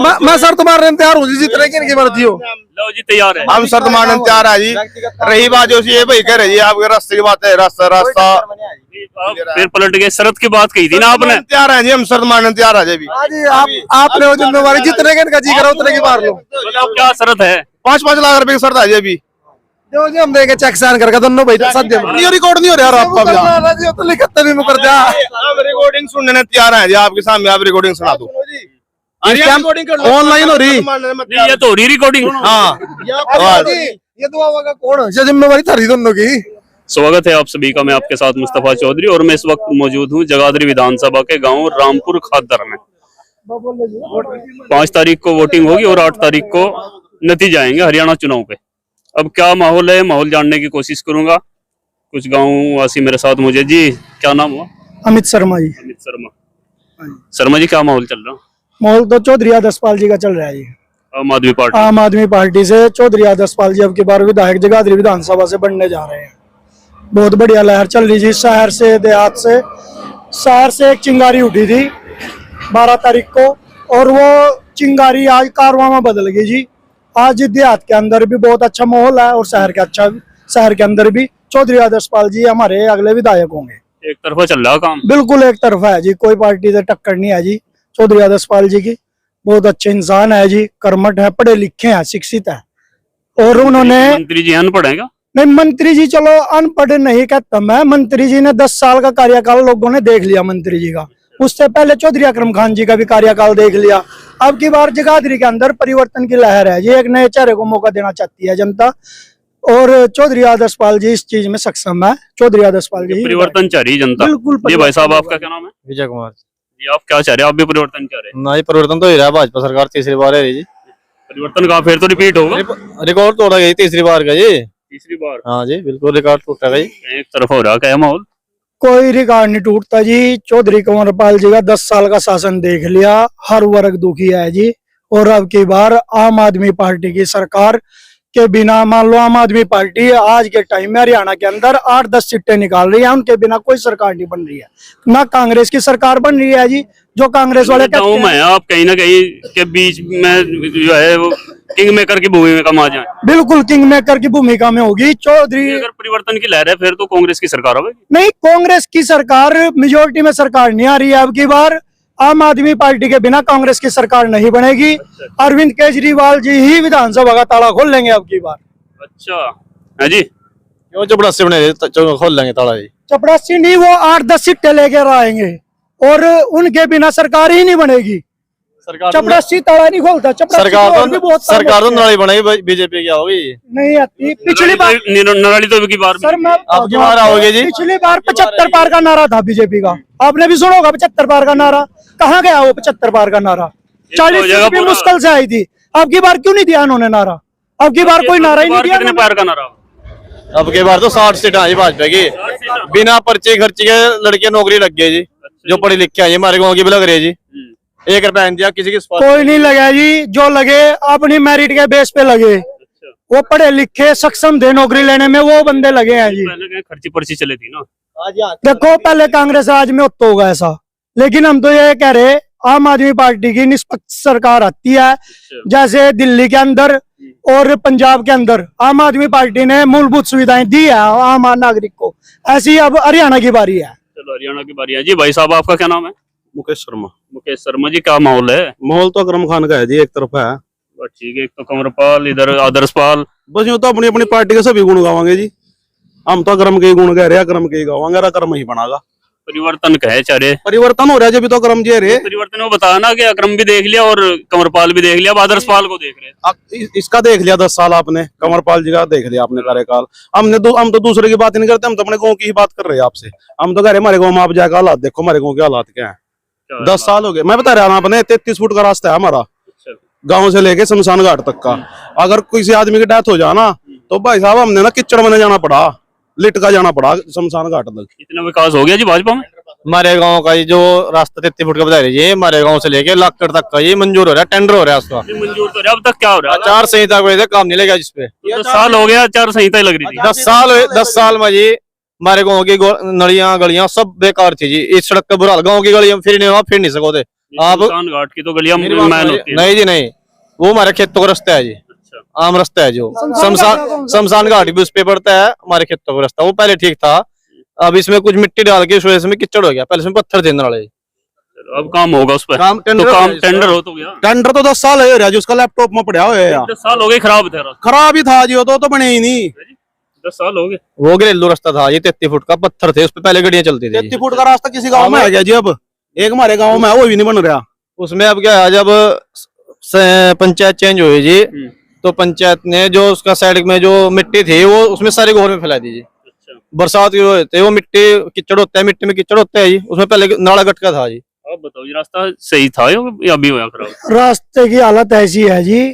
मैं शर्त मारने में तैयार हूँ जी, जितने की इनकी मर्जी हो। लो जी तैयार है, हम शर्त मारने में तैयार है जी। रही बात जो ये भाई कह रहे जी आपके रास्ते की बात है, रास्ता फिर पलट गए। शरत की बात कही थी ना आपने। तैयार है जी, हम शर्त मारने में तैयार है जी। आपने वो जिम्मेवारी जितने के इनका जी करो उतने की मार लो। क्या शरत है? 5-5 लाख रुपए की शर्त है जी अभी जो जी हम देंगे चेक साइन करके दोनों भाई सद्य नहीं रिकॉर्ड नहीं हो रहा आपका तो लिखते भी मुकर दिया। हम रिकॉर्डिंग सुनने में तैयार है जी, आपके सामने आप रिकॉर्डिंग सुना दो। ऑनलाइन हो रही ये तो हो रही रिकॉर्डिंग। हाँ ये दुआ होगा कौन, ये जिम्मेवारी थारी दोनों की। स्वागत है आप सभी का, मैं आपके साथ मुस्तफा चौधरी और मैं इस वक्त मौजूद हूँ जगाधरी विधानसभा के गांव रामपुर खादर में। 5 तारीख को वोटिंग होगी और 8 तारीख को नतीजे आएंगे हरियाणा चुनाव पे। अब क्या माहौल है, माहौल जानने की कोशिश करूंगा। कुछ गाँव वासी मेरे साथ मौजूद। जी क्या नाम हुआ? अमित शर्मा जी। अमित शर्मा। शर्मा जी क्या माहौल चल रहा? माहौल तो चौधरी आदर्शपाल जी का चल रहा है जी। आम आदमी पार्टी से चौधरी आदर्शपाल जी अब की बार विधायक जगाधरी विधानसभा से बनने जा रहे हैं। बहुत बढ़िया लहर चल रही थी शहर से देहात से। शहर से एक चिंगारी उठी थी 12 तारीख को और वो चिंगारी आज कारवां में बदल गई जी। आज देहात के अंदर भी बहुत अच्छा माहौल है और शहर के अंदर भी चौधरी आदर्शपाल जी हमारे अगले विधायक होंगे। एक तरफा चल रहा काम? बिल्कुल एक तरफा है जी, कोई पार्टी से टक्कर नहीं है जी। चौधरी आदर्शपाल जी की बहुत अच्छे इंसान है जी, कर्मठ है, पढ़े लिखे हैं, शिक्षित है। और उन्होंने मंत्री जी अनपढ़ है क्या? नहीं मंत्री जी चलो अनपढ़ नहीं कहता मैं, मंत्री जी ने 10 साल का कार्यकाल लोगों ने देख लिया मंत्री जी का। उससे पहले चौधरी अकरम खान जी का भी कार्यकाल देख लिया। अब की बार जगाधरी के अंदर परिवर्तन की लहर है, ये एक नए चेहरे को मौका देना चाहती है जनता और चौधरी आदर्शपाल जी इस चीज में सक्षम है। चौधरी आदर्शपाल जी परिवर्तन चाह रही जनता। बिल्कुल। जी भाई साहब आपका क्या नाम है? विजय कुमार जी आप क्या चाह रहे हैं? आप भी परिवर्तन चाह रहे हैं? ना, ये परिवर्तन तो ही रहा, भाजपा सरकार तीसरी बार है जी। परिवर्तन का फिर तो रिपीट होगा? रिकॉर्ड तोड़ा गया तीसरी बार का जी। तीसरी बार? हाँ जी बिल्कुल रिकॉर्ड टूटा गया। एक तरफ हो रहा क्या माहौल? कोई रिकॉर्ड नहीं टूटता जी। चौधरी कंवरपाल जी का 10 साल का शासन देख लिया, हर वर्ग दुखी है जी। और अब की बार आम आदमी पार्टी की सरकार के बिना, मान लो आम आदमी पार्टी आज के टाइम में हरियाणा के अंदर 8-10 सीटें निकाल रही है, उनके बिना कोई सरकार नहीं बन रही है। ना कांग्रेस की सरकार बन रही है जी, जो कांग्रेस वाले कहते हैं। आप कहीं ना कहीं के बीच में जो है वो किंग मेकर की भूमिका में आ जाए। बिल्कुल किंग मेकर की भूमिका में होगी चौधरी। अगर परिवर्तन की लहर है फिर तो कांग्रेस की सरकार होगी? नहीं, कांग्रेस की सरकार मेजोरिटी में सरकार नहीं आ रही है अब की बार। आम आदमी पार्टी के बिना कांग्रेस की सरकार नहीं बनेगी। अरविंद केजरीवाल जी ही विधानसभा का ताला खोल लेंगे अब की बार। अच्छा है जी। क्यों चपरासी बने खोल लेंगे ताला जी? चपरासी नहीं, वो 8-10 सीटें लेकर आएंगे और उनके बिना सरकार ही नहीं बनेगी। चपरासी ताला नहीं खोलता। सरकार तो नाली बनेगी, बीजेपी क्या होगी? नहीं आती। पिछली बार नाली तो सर मैं आपकी बार आओगे जी। पिछली बार 75 पार का नारा था बीजेपी का, आपने भी सुना होगा 75 पार का नारा। कहाँ गया वो 75 पार का नारा? 40 सीट भी मुश्किल से आई थी। अब की बार क्यों नहीं दिया उन्होंने नारा? अब की बार कोई नारा ही नहीं दिया। कितने पार का नारा? अब की बार तो 60 सीट आई भाजपा की। बिना पर्चे खर्चे के लड़के नौकरी लग गई जी, जो पढ़े लिखे आई हमारे गाँव की भी लग रही है जी। 1 रुपया दिया किसी की कोई नहीं लगा जी। जो लगे अपनी मेरिट के बेस पे लगे, वो पढ़े लिखे सक्षम थे नौकरी लेने में, वो बंदे लगे हैं जी। खर्ची पर्ची चले थी ना। देखो पहले कांग्रेस आज में तो होगा ऐसा, लेकिन हम तो ये कह रहे आम आदमी पार्टी की निष्पक्ष सरकार आती है। जैसे दिल्ली के अंदर और पंजाब के अंदर आम आदमी पार्टी ने मूलभूत सुविधाएं दी है आम नागरिक को, ऐसी अब हरियाणा की बारी है। चलो हरियाणा की बारी है जी। भाई साहब आपका क्या नाम है? मुकेश शर्मा। मुकेश शर्मा जी क्या माहौल है? माहौल तो अकरम खान का है जी, एक तरफ है। ठीक है, एक तो कंवरपाल, इधर आदर्शपाल। बस यूँ तो अपनी अपनी पार्टी के सभी गुण गावांगे जी। हम तो अकरम के गुण कह रहे हैं, अकरम के गावांगे, अकरम ही बनागा। परिवर्तन कहे चारे परिवर्तन हो रहा है जब तो अकरम जी रे। परिवर्तन वो बताया ना कि अकरम भी देख लिया और कंवरपाल भी देख लिया, आदर्शपाल को देख रहे। इसका देख लिया 10 साल आपने, कंवरपाल जी का देख लिया आपने कार्यकाल। हम तो दूसरे की बात नहीं करते, हम तो अपने गाँव की ही बात कर रहे हैं आपसे। हम तो कह रहे हमारे गाँव में आप जाकर हालात देखो, हमारे गाँव के हालात क्या है। 10 साल हो गए, मैं बता रहा हूँ आपने, 33 फुट का रास्ता है हमारा गांव से लेके शमशान घाट तक का। अगर किसी आदमी की डेथ हो जाना तो भाई साहब हमने ना किचड़ में जाना पड़ा, लिटका जाना पड़ा शमशान घाट तक। इतना विकास हो गया जी भाजपा में। हमारे गांव का जो रास्ता 33 फुट का बता रही है, हमारे गांव से लेके लाखगढ़ तक का ये मंजूर हो रहा है, टेंडर हो रहा है उसका। मंजूर तो अब तक क्या हो रहा है? आचार संहिता को काम नहीं लगा जिसपे। 10 साल हो गया आचार संहिता लग रही थी। 10 साल में जी हमारे गाँव की नलियां गलियां सब बेकार थी जी। इस सड़क का बुरा हाल, गाँव की गलियां फिर नहीं सको थे, आप शमशान घाट की तो गलियां मेरी बात मैन सुनिए। होती है। नहीं जी नहीं, वो हमारे खेतों का रास्ता है जी, अच्छा आम रास्ता है जो शमशान घाट भी उस पे पड़ता है, हमारे खेतों का रास्ता वो पहले ठीक था। अब इसमें कुछ मिट्टी डाल के इस वजह से में कीचड़ हो गया, पहले इसमें पत्थर देने वाले। चलो अब काम होगा उस पर। काम तो टेंडर काम हो गया टेंडर हो तो गया। टेंडर तो 10 साल हो रहा है, उसका लैपटॉप में पड़ा हुआ है यार। 10 साल हो गए खराब थे रास्ता। खराब ही था जी, वो तो बने ही नहीं। 10 साल हो गए। वो घरेलू रास्ता था, ये 33 फुट का पत्थर थे, उस पे पहले गाड़ियां चलती थी। 33 फुट का रास्ता किसी गांव में आ गया जी, अब एक हमारे गांव में है, वो भी नहीं बन रहा। उसमें अब क्या है, जब पंचायत चेंज हुई जी, तो पंचायत ने जो उसका साइड में जो मिट्टी थी वो उसमें सारे गोर में फैला दी जी। अच्छा बरसात की वजह से वो मिट्टी कीचड़ होता है, मिट्टी में कीचड़ होता है जी, उसमें पहले नाला गटका था जी। अब बताओ ये रास्ता सही था या अभी हुआ खराब? रास्ते की हालत ऐसी है जी,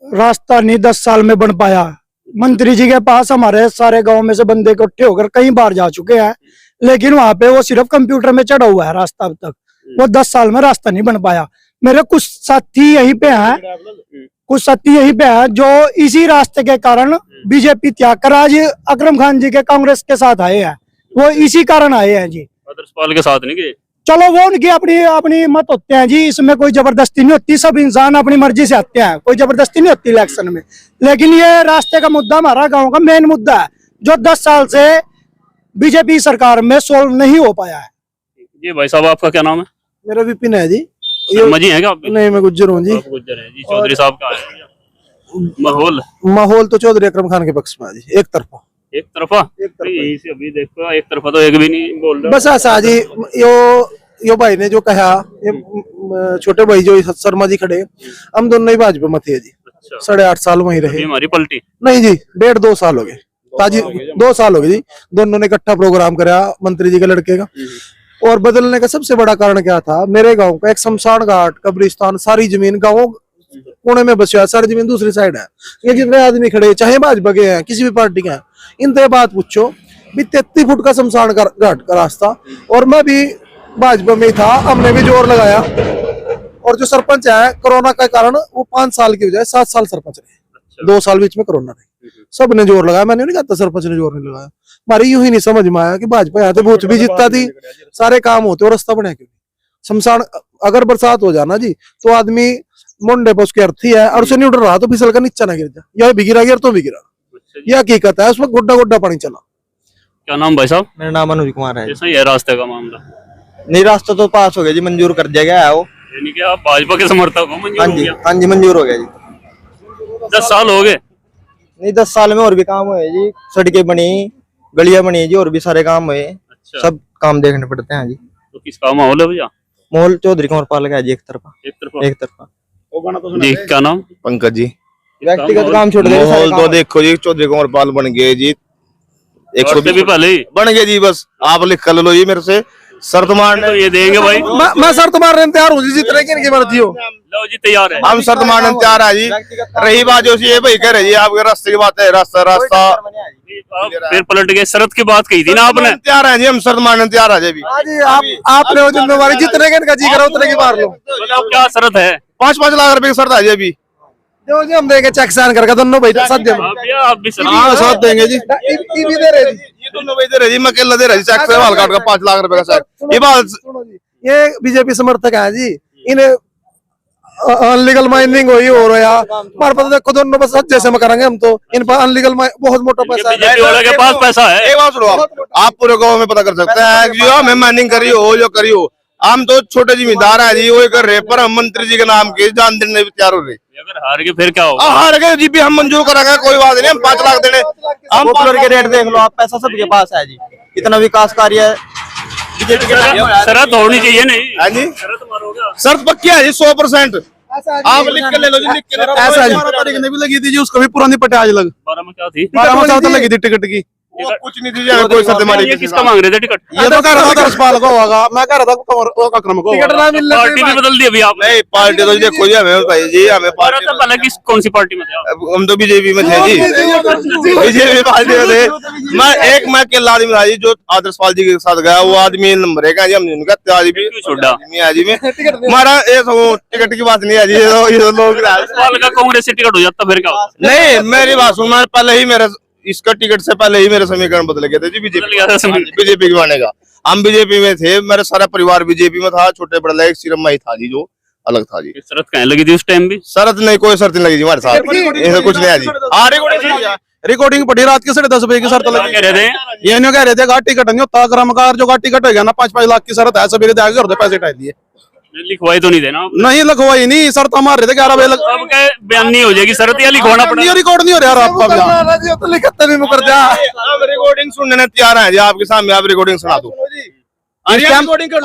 रास्ता नहीं 10 साल में बन पाया। मंत्री जी के पास हमारे सारे गांव में से बंदे इकट्ठे होकर कई बार जा चुके हैं, लेकिन वहां पे वो सिर्फ कंप्यूटर में चढ़ा हुआ है रास्ता अब तक। वो 10 साल में रास्ता नहीं बन पाया। मेरे कुछ साथी यहीं पे हैं जो इसी रास्ते के कारण बीजेपी त्याग कर आज अकरम खान जी के कांग्रेस के साथ आए हैं। वो इसी कारण आए हैं जी। आदर्श पाल के साथ नहीं गए? चलो वो उनकी अपनी अपनी मत होते हैं जी, इसमें कोई जबरदस्ती नहीं होती, सब इंसान अपनी मर्जी से आते हैं, कोई जबरदस्ती नहीं होती इलेक्शन में। लेकिन ये रास्ते का मुद्दा हमारा गांव का मेन मुद्दा है, जो 10 साल से बीजेपी सरकार में सोल्व नहीं हो पाया है। जी भाई साहब आपका क्या नाम है? मेरा विपिन है जी। शर्मा जी हैं क्या आप भी? नहीं, मैं गुज्जर हूँ जी। आप गुज्जर हैं जी। चौधरी साहब का है माहौल? माहौल तो चौधरी अकरम खान के पक्ष में है जी, एक तरफा। एक तरफा? यही से अभी देखो एक तरफा तो एक भी नहीं बोल रहा। बस ऐसा जी, यो भाई ने जो कहा, ये छोटे भाई जो शर्मा जी खड़े, हम दोनों ही भाजपा में थे जी। अच्छा 8.5 साल वहीं रहे। ये हमारी पलटी? नहीं जी, 1.5-2 साल हो गए ताजी, 2 साल हो गए जी। दोनों ने इकट्ठा प्रोग्राम कराया मंत्री जी के लड़के का। और बदलने का सबसे बड़ा कारण क्या था, मेरे गांव का एक शमशान घाट, कब्रिस्तान, सारी जमीन गाँव कोने में बचा है, सारी जमीन दूसरी साइड है। ये जितने आदमी खड़े, चाहे भाजपा के हैं किसी भी पार्टी के हैं, इनसे बात पूछो भी 33 फुट का शमशान घाट का रास्ता। और मैं भी भाजपा में ही था, हमने भी जोर लगाया। और जो सरपंच है, कोरोना के कारण वो 5 साल की बजाय 7 साल सरपंच रहे। 2 साल बीच में कोरोना रही, सबने जोर लगाया। मैंने नहीं कहता सरपंच ने जोर नहीं लगाया, हमारी यूं ही नहीं समझ में आया कि भाजपा यहाँ तो बूथ भी जीतता थी, सारे काम होते और रास्ता बने क्यों? शमशान अगर बरसात हो जाना जी तो आदमी मुंडे पर उसकी अर्थी है, और उसे नहीं उड़ रहा तो फिसल कर नीचे ना गिर जाए, या भी गिरा तो भी गिरा। यह हकीकत है, उसमें गुड्डा गुड्डा पानी चला। क्या नाम भाई साहब? मेरा नाम अनुज कुमार है। ऐसा ही है रास्ते का मामला? नहीं, रास्ता तो पास हो गया जी, मंजूर कर दिया गया है वो। यानी कि आप भाजपा के समर्थक हो? मंजूर हो गया? हाँ जी, मंजूर हो गया जी। 10 साल हो गए? नहीं, 10 साल में और भी काम हुए जी, सड़कें बनी, गलियां बनी जी, और भी सारे काम हुए। अच्छा सब काम देखने पड़ते हैं जी। तो किसका माहौल है भैया? मोहल चौधरी कुमार पाल का है जी, एक तरफा। एक तरफा? एक तरफा जी क्या नाम? पंकज जी। व्यक्तिगत काम छोड़ दे, माहौल तो देखो जी, चौधरी कुमार पाल बन गए जी, 120 भी पहले ही बन गए जी। बस आप लिख कर लो जी, मेरे से शर्त मारने तो ये देंगे भाई। मैं शर्त मारने में तैयार हूँ जी, जितने की इनकी मर्जी हो। लो जी तैयार है। हम शर्त मारने में तैयार है जी। रही बात जो ये भाई कह रहे जी, आपके रास्ते की बात है, रास्ता आप फिर पलट गए, शरत की बात कही थी ना आपने? तैयार है जी, हम शर्त मारने में तैयार है जी। हाँ जी, आपने वो जिम्मेवारी, जितने के इनका जी करा उतने की मार लो। बताओ क्या शरत है? 5-5 लाख रुपए की शर्त है जी अभी। जो जी हम देंगे चेक साइन करके दोनों भाई साथ दे। आप भी शरत? हाँ, साथ देंगे जी। भी दे रहे जी, ये दोनों भाई दे रहे जी, मैं अकेला दे रहा जी, चेक से वाल काट का 5 लाख रुपए का चेक। ये बात सुनो जी, ये बीजेपी समर्थक है जी, इन्हें अनलीगल माइनिंग हुई हो रहा है। हमारे पास देखो दोनों बस जैसे में करेंगे हम तो, इन पर अनलीगल बहुत मोटा पैसा है। बीजेपी वाले के पास पैसा है। एक बात सुनो, आप पूरे गांव में पता कर सकते हैं जो हमें माइनिंग करी हो जो करी हो, हम तो छोटे जिम्मेदार है जी, वो कर रहे, पर हम मंत्री जी के नाम के जान देने भी तैयार हो रहे। अगर हार गए फिर क्या होगा? हार गए जी भी हम मंजूर कराएंगे, कोई बात नहीं, हम 5 लाख देने। हम पॉपुलर के रेट देख लो आप, पैसा सबके पास है जी, इतना विकास कार्य है बीजेपी के टाइम में। शरत होनी चाहिए नहीं? हाँ जी, शरत मारोगे? शर्त पक्की है जी 100%। आप लिख के ले लो जी, लिख के ले लो। ऐसा जी, 12 तारीख ने भी लगी थी जी, उसको भी पुरानी पटाज लग 12 में क्या थी? 12 में लगी थी टिकट की। वो कुछ नहीं दीजिए, हमें कोई शर्त हमारी ये किसका मांग रहे थे टिकट? ये तो कह रहा था आदर्श पाल को होगा, मैं कह रहा था अकरम को टिकट होगा। ना मिलने पार्टी भी बदल दी अभी आपने? नहीं, पार्टी तो देखो जी, हमें भाई जी, हमें पार्टी तो पहले किस कौन सी पार्टी में थे आप? हम तो बीजेपी में थे जी, बीजेपी पार्टी में थे। मैं अकेला आदमी था जी जो आदर्श पाल जी के साथ गया, वो आदमी नंबर 1 है जी, हम उनका त्याज भी छोड़ा जी में हमारा ये टिकट की बात नहीं है जी, ये तो लोग पाल का कांग्रेस से टिकट हो जाता फिर क्या होता? नहीं, मेरी बात सुन, मैं पहले ही मेरे इसका टिकट से पहले ही मेरे समीकरण बदल गए थे जी बदल गया था समीकरण। बीजेपी के आने का। हम बीजेपी में थे, मेरा सारा परिवार बीजेपी में था, छोटे बड़ा एक सिर्फ मैं ही था जी जो अलग था जी। शरत कहने लगी थी उस टाइम भी। शरत नहीं, कोई शर्त नहीं लगी जी हमारे साथ, ऐसा कुछ नहीं है जी। रिकॉर्डिंग पड़ी रात के 10:30 बजे की शर्त क्या लगी। कह रहे थे? ये नहीं कह रहे थे गाड़ी टिकट नहीं होता, क्रमकार जो गाड़ी टिकट हो गया ना 5-5 लाख की शर्त है, सवेरे जाके घर दे पैसे टाइट दिए। लिखवाई तो नहीं देना आप? नहीं लिखवाई नहीं, शर्त हमारे थे 11 बजे अब क्या बयान नहीं हो जाएगी शरत या लिखवाना पड़ेगा? रिकॉर्ड नहीं हो रहा यार आपका बयान। तो लिखते नहीं मुकर दिया। अब रिकॉर्डिंग सुनने तैयार है जी, आपके सामने आप रिकॉर्डिंग सुना दो।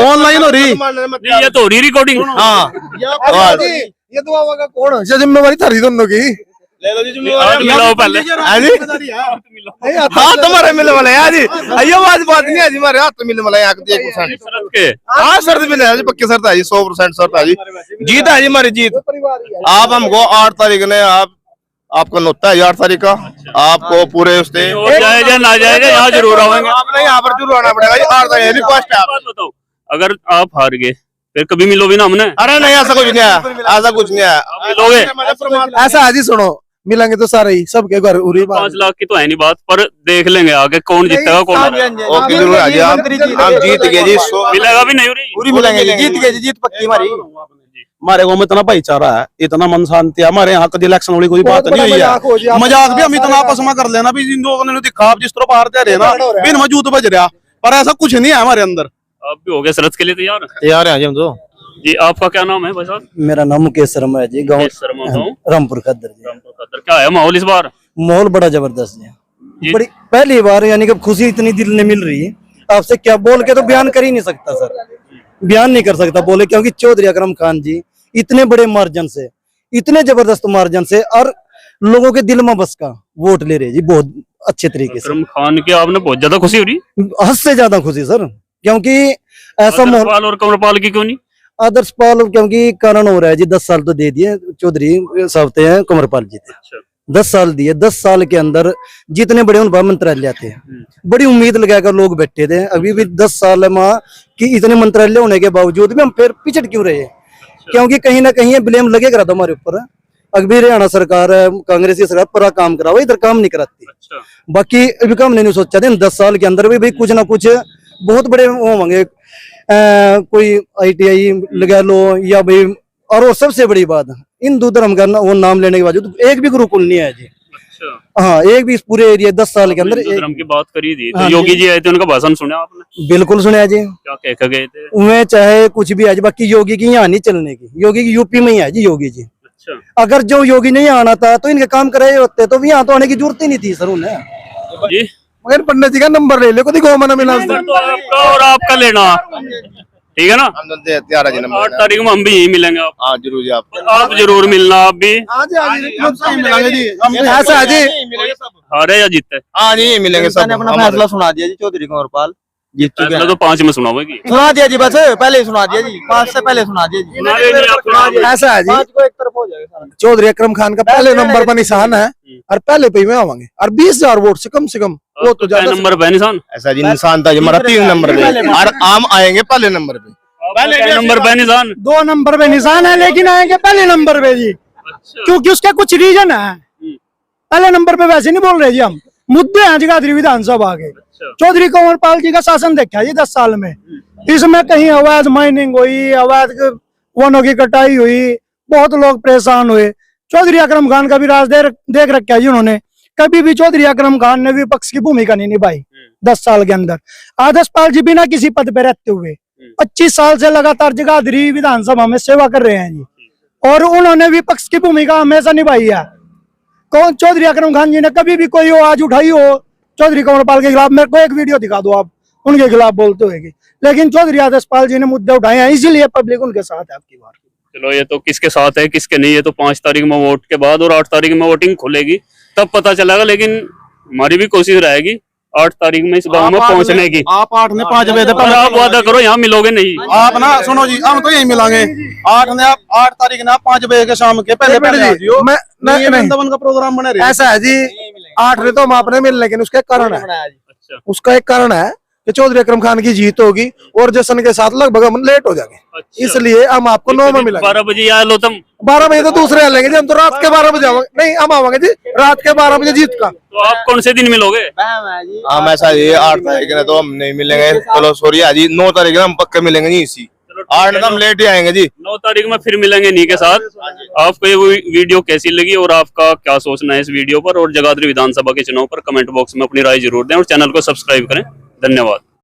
ऑनलाइन हो रही। नहीं, ये तो हो रही रिकॉर्डिंग। हाँ ये दुआ होगा कौन? ये जिम्मेवारी थारी दोनों की। ले लो जी हाथ मिलाओ पहले। हाँ जी, हाँ तुम्हारे मिलने वाले हैं जी, ये बात नहीं है जी, हमारे हाथ मिलने वाले हैं 1%। शरत के हाँ शर्त मिले है जी, पक्की शर्त है जी, 100% शर्त है जी, जीत है जी हमारी जीत। आप हमको 8 तारीख ने आपका नोता है 8 तारीख का, आपको पूरे उससे जायजा ना जायजा यहाँ जरूर आवेंगे। आपने यहाँ पर जरूर आना पड़ेगा जी, 8 तारीख रिक्वेस्ट है। बात बताओ, अगर आप हार गए फिर कभी मिलो भी ना हमने? अरे नहीं ऐसा कुछ नहीं है, ऐसा कुछ नहीं है। मिलोगे? ऐसा है जी, सुनो मिलेंगे तो सारे ही सबके घर उरी 5 लाख की तो है नहीं बात, पर देख लेंगे आगे कौन जीतेगा कौन हारेगा। ओके जरूर है जी, आप जीत गए जी। मिलेगा भी नहीं पूरी मिलेंगे जी, जीत गए जी, जीत पक्की हमारी। हमारे गाँव में इतना भाईचारा है, इतना मन शांति है, हमारे यहाँ कभी इलेक्शन वाली कोई बात नहीं हुई है। मजाक भी हम इतना आपस में कर लेना भी, इन लोगों ने दिखा जिस तरह बाहर दे रहे ना बिन मौजूद बज रहा, पर ऐसा कुछ नहीं है हमारे अंदर। आप भी हो गए शरत के लिए तैयार? तैयार है जी हम तो। जी आपका क्या नाम है भाई साहब? मेरा नाम मुकेश शर्मा है जी, गाँव शर्मा गाँव रामपुर खद्दर जी। रामपुर खद्दर। क्या है माहौल इस बार? माहौल बड़ा जबरदस्त है, जी। बड़ी पहली बार यानी कि खुशी इतनी दिल ने मिल रही है। आपसे क्या बोल के तो बयान कर ही नहीं सकता सर, बयान नहीं कर सकता बोले, क्योंकि चौधरी अकरम खान जी इतने बड़े मार्जिन से, इतने जबरदस्त मार्जिन से और लोगों के दिल में बस का वोट ले रहे जी, बहुत अच्छे तरीके से। अकरम खान की आपने बहुत ज्यादा खुशी हो रही? हद से ज्यादा खुशी सर, क्योंकि ऐसा माहौल। पाल और कमरपाल की क्यों नहीं? आदर्श पाल क्योंकि कारण हो रहा है जी, 10 साल तो दे दिए चौधरी साहब थे, कमरपाल जी थे, 10 साल दिए। 10 साल के अंदर जितने बड़े उन मंत्रालय थे, बड़ी उम्मीद लगाकर लोग बैठे थे। अभी भी 10 साल में कि इतने मंत्रालय होने के बावजूद भी हम फिर पिछड़ क्यों रहे? क्योंकि कहीं ना कहीं ब्लेम लगेगा था हमारे ऊपर। अभी हरियाणा सरकार है, कांग्रेसी सरकार पूरा काम करा हुआ, इधर काम नहीं कराती। बाकी अभी काम नहीं सोचा था 10 साल के अंदर भी भाई कुछ ना कुछ बहुत बड़े होंगे, कोई ITI लगा लो या भाई। और वो सबसे बड़ी बात, हिंदू धर्म का वो नाम लेने के बावजूद एक भी गुरुकुल नहीं है जी। हाँ, एक भी इस पूरे एरिया 10 साल के अंदर। धर्म की बात करी थी तो हाँ, योगी जी आए थे, उनका भाषण सुना आपने? बिल्कुल सुना जी। क्या कह के गए थे? उन्हें चाहे कुछ भी है जी, बाकी योगी की यहाँ नहीं चलने की, योगी की यूपी में ही है जी योगी जी। अच्छा, अगर जो योगी नहीं आना था तो इनके काम कराए होते तो यहाँ तो आने की जरूरत ही नहीं थी सर उन्हें। जी मगर पंडित जी का नंबर ले लो, कभी गाँव में ना मिला। तो आपका और आपका लेना, ठीक है ना? हम तो तैयार है जी, 8 तारीख में हम भी यही मिलेंगे। हाँ जरूर जी, आप जरूर मिलना, आप भी। मिलेंगे जी, ऐसा है जी, हारे या जीते हाँ जी मिलेंगे सब। अपना फैसला सुना दिया जी, चौधरी कमरपाल जीत चुके फैसला हैं। तो 5 में सुनाओगे? सुना दिया जी, बस पहले ही सुना दिया जी, 5 से पहले सुना दिया जी। ऐसा है जी, 5 को एक तरफ हो जाएगा सारा। चौधरी अकरम खान का पहले नंबर पर निशान है और पहले पे में आवांगे और 20,000 वोट से कम वो तो ज्यादा नंबर पे निशान। ऐसा जी निशान था जी हमारा 3 नंबर पे, और आम आएंगे पहले नंबर पे। पहले नंबर पे निशान, 2 नंबर पे निशान है, लेकिन आएंगे पहले नंबर पे जी, क्योंकि उसका कुछ रीजन है। पहले नंबर पे वैसे नहीं बोल रहे जी हम, मुद्दे हैं जगाधरी विधानसभा के। चौधरी कंवरपाल जी का शासन देखा जी 10 साल में, इसमें कहीं अवैध माइनिंग हुई, अवैध वनों की कटाई हुई, बहुत लोग परेशान हुए। चौधरी अकरम खान का भी राज देख रखा है जी उन्होंने। कभी भी चौधरी अकरम खान ने विपक्ष की भूमिका नहीं निभाई 10 साल के अंदर। आदर्श पाल जी बिना किसी पद पे रहते हुए 25 साल से लगातार जगाधरी विधानसभा में सेवा कर रहे हैं जी, और उन्होंने विपक्ष की भूमिका हमेशा निभाई है। कौन चौधरी अकरम खान जी ने कभी भी कोई आवाज उठाई हो चौधरी कंवरपाल के खिलाफ, मेरे को एक वीडियो दिखा दो आप उनके खिलाफ बोलते हुए, लेकिन चौधरी आदर्श पाल जी ने मुद्दे उठाए हैं, इसीलिए पब्लिक उनके साथ है आपकी बार। चलो ये तो किसके साथ है किसके नहीं, ये तो 5 तारीख में वोट के बाद और 8 तारीख में वोटिंग खुलेगी तब पता चलेगा। लेकिन हमारी भी कोशिश रहेगी 8 तारीख में इस गांव में पहुंचने की। आप 8 ने 5 बजे पर आप वादा करो यहाँ मिलोगे नहीं। आप ना सुनो जी, हम तो यही मिलेंगे 8 तारीख ने आप 5 बजे के शाम के पहले आ जियो। मैं नहीं वृंदावन का प्रोग्राम बने रहे। ऐसा है जी, 8 ने तो हम आपने मिल, लेकिन उसका एक कारण है, अच्छा, उसका एक कारण है कि चौधरी अकरम खान की जीत होगी और जश्न के साथ लगभग हम लेट हो जाएंगे। अच्छा। इसलिए हम आपको 9 में मिलेंगे। 12 बजे आ लो तुम। 12 बजे तो दूसरे आ लेंगे जी, हम तो रात के 12 बजे आवांगे। नहीं, हम आवांगे जी रात के 12 बजे जीत का। तो आप कौन से दिन मिलोगे? हम ऐसा जी 8 तारीख ने तो हम नहीं मिलेंगे, चलो सॉरी जी 9 तारीख ने हम पक्के मिलेंगे जी। इसी 8 तो हम लेट ही आएंगे जी। 9 तारीख में फिर मिलेंगे नी के साथ। आपको ये वीडियो कैसी लगी और आपका क्या सोचना है इस वीडियो पर, और जगाधरी विधानसभा के चुनाव पर कमेंट बॉक्स में अपनी राय जरूर दें और चैनल को सब्सक्राइब करें। धन्यवाद।